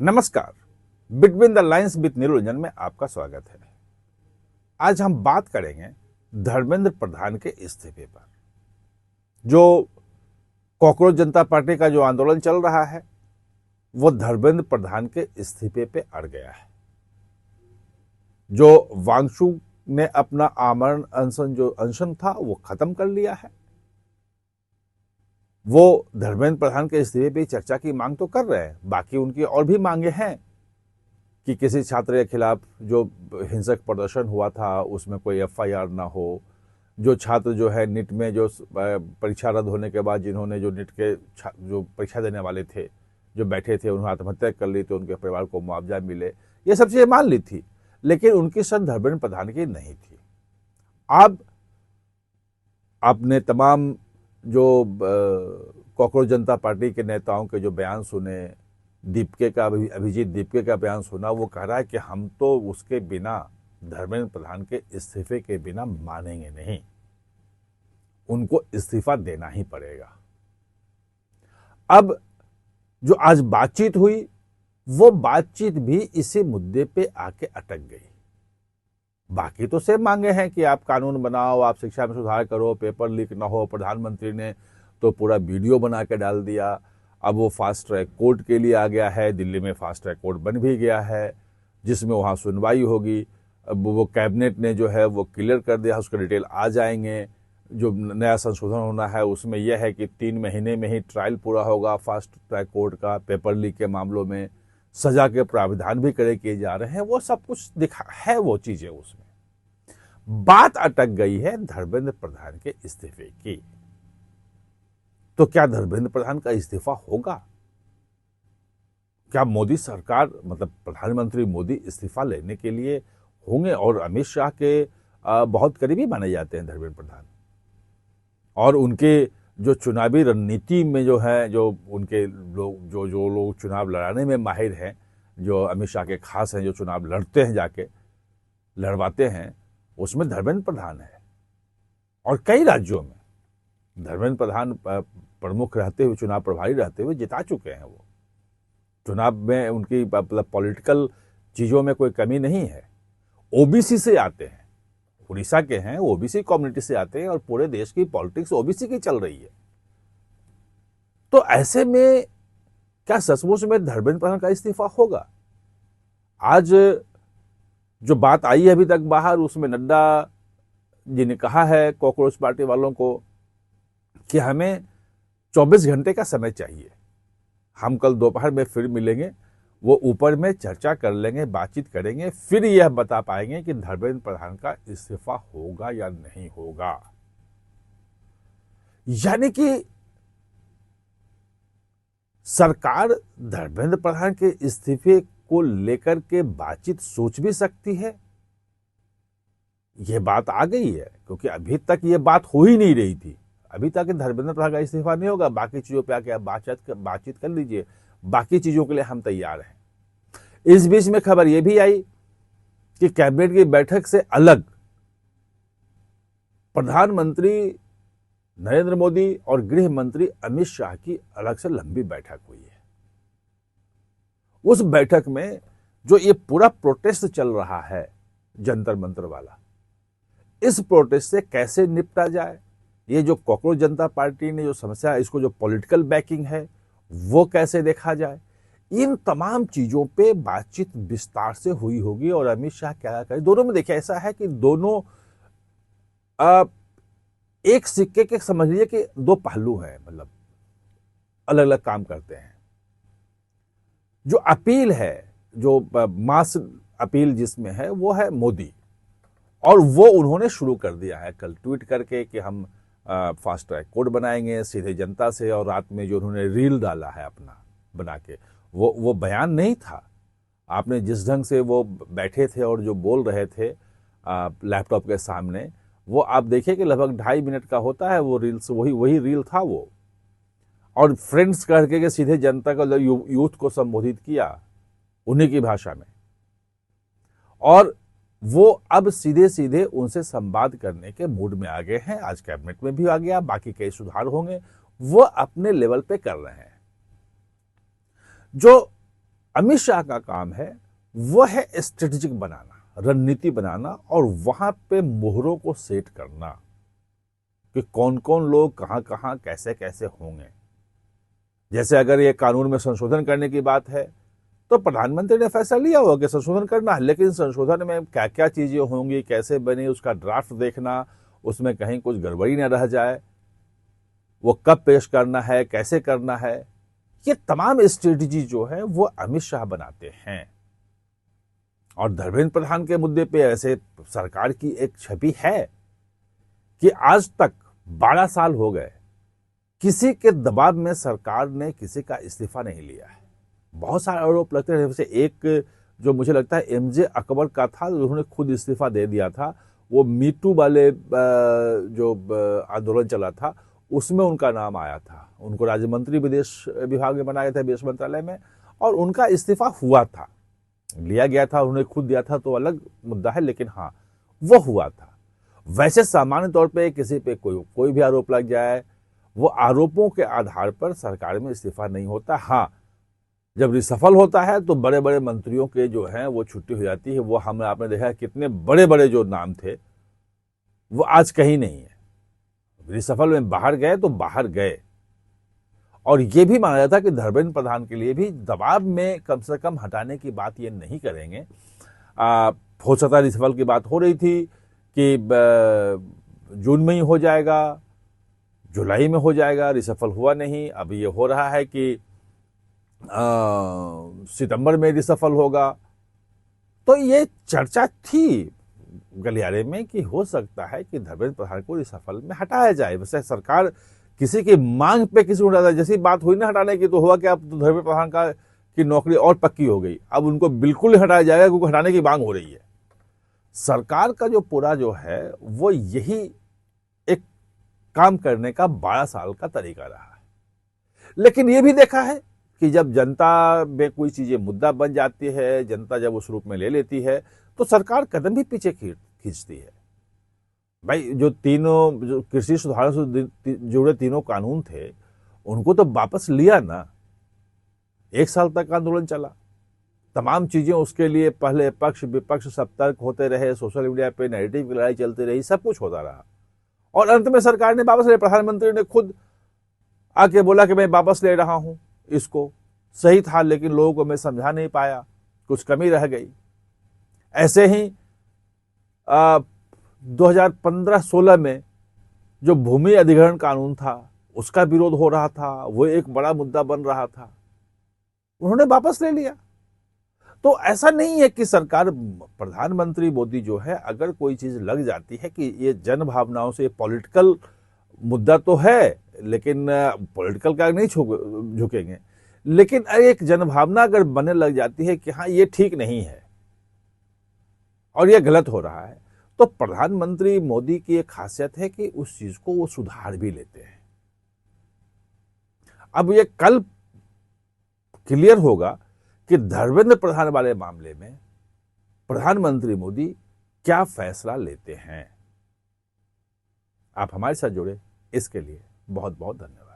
नमस्कार। Between the lines with Niranjan में आपका स्वागत है। आज हम बात करेंगे धर्मेंद्र प्रधान के इस्तीफे पर। जो कॉकरोच जनता पार्टी का जो आंदोलन चल रहा है वो धर्मेंद्र प्रधान के इस्तीफे पे अड़ गया है। जो वांगचू ने अपना आमरण अनशन था वो खत्म कर लिया है। वो धर्मेंद्र प्रधान के इस्तीफे पे चर्चा की मांग तो कर रहे हैं, बाकी उनकी और भी मांगे हैं कि किसी छात्र के खिलाफ जो हिंसक प्रदर्शन हुआ था उसमें कोई एफआईआर ना हो। जो छात्र जो है नीट में जो परीक्षा रद्द होने के बाद जिन्होंने जो नीट के जो परीक्षा देने वाले थे जो बैठे थे उन्होंने आत्महत्या कर ली तो उनके परिवार को मुआवजा मिले, ये सब चीजें मान ली थी, लेकिन उनकी शर्त धर्मेंद्र प्रधान की नहीं थी। अब आपने तमाम जो कॉकरोच जनता पार्टी के नेताओं के जो बयान सुने, अभिजीत दीपके का बयान सुना, वो कह रहा है कि हम तो उसके बिना, धर्मेंद्र प्रधान के इस्तीफे के बिना मानेंगे नहीं, उनको इस्तीफा देना ही पड़ेगा। अब जो आज बातचीत हुई वो बातचीत भी इसी मुद्दे पे आके अटक गई। बाकी तो सेम मांगे हैं कि आप कानून बनाओ, आप शिक्षा में सुधार करो, पेपर लीक ना हो। प्रधानमंत्री ने तो पूरा वीडियो बना के डाल दिया। अब वो फास्ट ट्रैक कोर्ट के लिए आ गया है, दिल्ली में फास्ट ट्रैक कोर्ट बन भी गया है जिसमें वहाँ सुनवाई होगी। अब वो कैबिनेट ने जो है वो क्लियर कर दिया, उसका डिटेल आ जाएंगे। जो नया संशोधन होना है उसमें यह है कि 3 महीने में ही ट्रायल पूरा होगा फास्ट ट्रैक कोर्ट का। पेपर लीक के मामलों में सजा के प्रावधान भी किए जा रहे हैं, वो सब कुछ दिखा है वो चीजें। उसमें बात अटक गई है धर्मेंद्र प्रधान के इस्तीफे की। तो क्या धर्मेंद्र प्रधान का इस्तीफा होगा? क्या मोदी सरकार, मतलब प्रधानमंत्री मोदी इस्तीफा लेने के लिए होंगे? और अमित शाह के बहुत करीबी माने जाते हैं धर्मेंद्र प्रधान, और उनके जो चुनावी रणनीति में जो है, जो उनके लोग जो लोग चुनाव लड़ाने में माहिर हैं, जो अमित शाह के खास हैं, जो चुनाव लड़ते हैं, जाके लड़वाते हैं, उसमें धर्मेंद्र प्रधान है। और कई राज्यों में धर्मेंद्र प्रधान प्रमुख रहते हुए, चुनाव प्रभारी रहते हुए जिता चुके हैं। वो चुनाव में उनकी मतलब पॉलिटिकल चीजों में कोई कमी नहीं है। ओबीसी से आते हैं, उड़ीसा के हैं, ओबीसी कम्युनिटी से आते हैं, और पूरे देश की पॉलिटिक्स ओबीसी की चल रही है। तो ऐसे में क्या सचमुच में धर्मेंद्र प्रधान का इस्तीफा होगा? आज जो बात आई है अभी तक बाहर, उसमें नड्डा जी ने कहा है कॉकरोच पार्टी वालों को कि हमें 24 घंटे का समय चाहिए, हम कल दोपहर में फिर मिलेंगे, वो ऊपर में चर्चा कर लेंगे, बातचीत करेंगे, फिर यह बता पाएंगे कि धर्मेंद्र प्रधान का इस्तीफा होगा या नहीं होगा। यानी कि सरकार धर्मेंद्र प्रधान के इस्तीफे को लेकर के बातचीत सोच भी सकती है। यह बात आ गई है, क्योंकि अभी तक यह बात हो ही नहीं रही थी। अभी तक धर्मेंद्र प्रधान का इस्तीफा नहीं होगा, बाकी चीजों पे आके आप बातचीत कर लीजिए, बाकी चीजों के लिए हम तैयार हैं। इस बीच में खबर यह भी आई कि कैबिनेट की बैठक से अलग प्रधानमंत्री नरेंद्र मोदी और गृह मंत्री अमित शाह की अलग से लंबी बैठक हुई है। उस बैठक में जो ये पूरा प्रोटेस्ट चल रहा है जंतर मंतर वाला, इस प्रोटेस्ट से कैसे निपटा जाए, ये जो कॉकरोच जनता पार्टी ने जो समस्या है, इसको जो पॉलिटिकल बैकिंग है वो कैसे देखा जाए, इन तमाम चीजों पे बातचीत विस्तार से हुई होगी। और अमित शाह क्या करें, दोनों में देखिए ऐसा है कि दोनों एक सिक्के के समझ लीजिए कि दो पहलू हैं, मतलब अलग अलग काम करते हैं। जो अपील है, जो मास अपील जिसमें है, वो है मोदी, और वो उन्होंने शुरू कर दिया है कल ट्वीट करके कि हम फास्ट ट्रैक कोर्ट बनाएंगे सीधे जनता से। और रात में जो उन्होंने रील डाला है अपना बना के, वो बयान नहीं था। आपने जिस ढंग से वो बैठे थे और जो बोल रहे थे लैपटॉप के सामने, वो आप देखिए कि लगभग 2.5 मिनट का होता है वो रील्स, वही रील था वो। और फ्रेंड्स करके के सीधे जनता को, यूथ को संबोधित किया उन्हीं की भाषा में। और वो अब सीधे सीधे उनसे संवाद करने के मूड में आ गए हैं। आज कैबिनेट में भी आ गया, बाकी कई सुधार होंगे, वो अपने लेवल पे कर रहे हैं। जो अमित शाह का काम है वह है स्ट्रेटेजिक बनाना, रणनीति बनाना और वहां पे मोहरों को सेट करना कि कौन कौन लोग कहां कहां कैसे कैसे होंगे। जैसे अगर ये कानून में संशोधन करने की बात है तो प्रधानमंत्री ने फैसला लिया होगा कि संशोधन करना है, लेकिन संशोधन में क्या क्या चीजें होंगी, कैसे बनी, उसका ड्राफ्ट देखना, उसमें कहीं कुछ गड़बड़ी न रह जाए, वो कब पेश करना है, कैसे करना है, ये तमाम स्ट्रेटेजी जो है वो अमित शाह बनाते हैं। और धर्मेंद्र प्रधान के मुद्दे पे ऐसे सरकार की एक छवि है कि आज तक 12 साल हो गए, किसी के दबाव में सरकार ने किसी का इस्तीफा नहीं लिया है। बहुत सारे आरोप लगते हैं, जैसे एक जो मुझे लगता है एमजे अकबर का था, उन्होंने खुद इस्तीफा दे दिया था। वो मीटू वाले जो आंदोलन चला था उसमें उनका नाम आया था, उनको राज्य मंत्री विदेश विभाग में बनाया था, विदेश मंत्रालय में, और उनका इस्तीफा हुआ था, लिया गया था, उन्होंने खुद दिया था तो अलग मुद्दा है, लेकिन हाँ वो हुआ था। वैसे सामान्य तौर पे किसी पे कोई भी आरोप लग जाए, वो आरोपों के आधार पर सरकार में इस्तीफा नहीं होता। हाँ, जब रिसफल होता है तो बड़े बड़े मंत्रियों के जो हैं वो छुट्टी हो जाती है। वो हमने आपने देखा है कितने बड़े बड़े जो नाम थे वो आज कहीं नहीं है, रिसफल में बाहर गए तो बाहर गए। और ये भी माना जाता है कि धर्मेंद्र प्रधान के लिए भी दबाव में कम से कम हटाने की बात ये नहीं करेंगे। हो सकता है रिसफल की बात हो रही थी कि जून में ही हो जाएगा, जुलाई में हो जाएगा, रिसफल हुआ नहीं। अब ये हो रहा है कि सितंबर में रिसफल होगा। तो ये चर्चा थी गलियारे में कि हो सकता है कि धर्मेंद्र प्रधान को रिसफल में हटाया जाए। वैसे सरकार किसी की मांग पे किसी को हटाता, जैसी बात हुई ना हटाने की, तो हुआ कि अब तो धर्मेंद्र प्रधान का की नौकरी और पक्की हो गई, अब उनको बिल्कुल हटाया जाएगा क्योंकि हटाने की मांग हो रही है। सरकार का जो पूरा जो है वो यही एक काम करने का 12 साल का तरीका रहा है। लेकिन ये भी देखा है कि जब जनता में कोई चीजें मुद्दा बन जाती है, जनता जब उस रूप में ले लेती है तो सरकार कदम भी पीछे खींचती है। भाई जो कृषि सुधारों से जुड़े तीनों कानून थे उनको तो वापस लिया ना, 1 साल तक आंदोलन चला, तमाम चीजें उसके लिए पहले पक्ष विपक्ष सब तर्क होते रहे, सोशल मीडिया पे नैरेटिव की लड़ाई चलती रही, सब कुछ होता रहा और अंत में सरकार ने वापस ले, प्रधानमंत्री ने खुद आके बोला कि मैं वापस ले रहा हूं इसको। सही था, लेकिन लोगों को मैं समझा नहीं पाया, कुछ कमी रह गई। ऐसे ही 2015-16 में जो भूमि अधिग्रहण कानून था उसका विरोध हो रहा था, वो एक बड़ा मुद्दा बन रहा था, उन्होंने वापस ले लिया। तो ऐसा नहीं है कि सरकार, प्रधानमंत्री मोदी जो है, अगर कोई चीज लग जाती है कि ये जन भावनाओं से पॉलिटिकल मुद्दा तो है, लेकिन पॉलिटिकल का नहीं झुकेंगे, लेकिन एक जनभावना अगर बनने लग जाती है कि हाँ ये ठीक नहीं है और ये गलत हो रहा है, तो प्रधानमंत्री मोदी की एक खासियत है कि उस चीज को वो सुधार भी लेते हैं। अब ये कल क्लियर होगा कि धर्मेंद्र प्रधान वाले मामले में प्रधानमंत्री मोदी क्या फैसला लेते हैं। आप हमारे साथ जुड़े, इसके लिए बहुत बहुत धन्यवाद।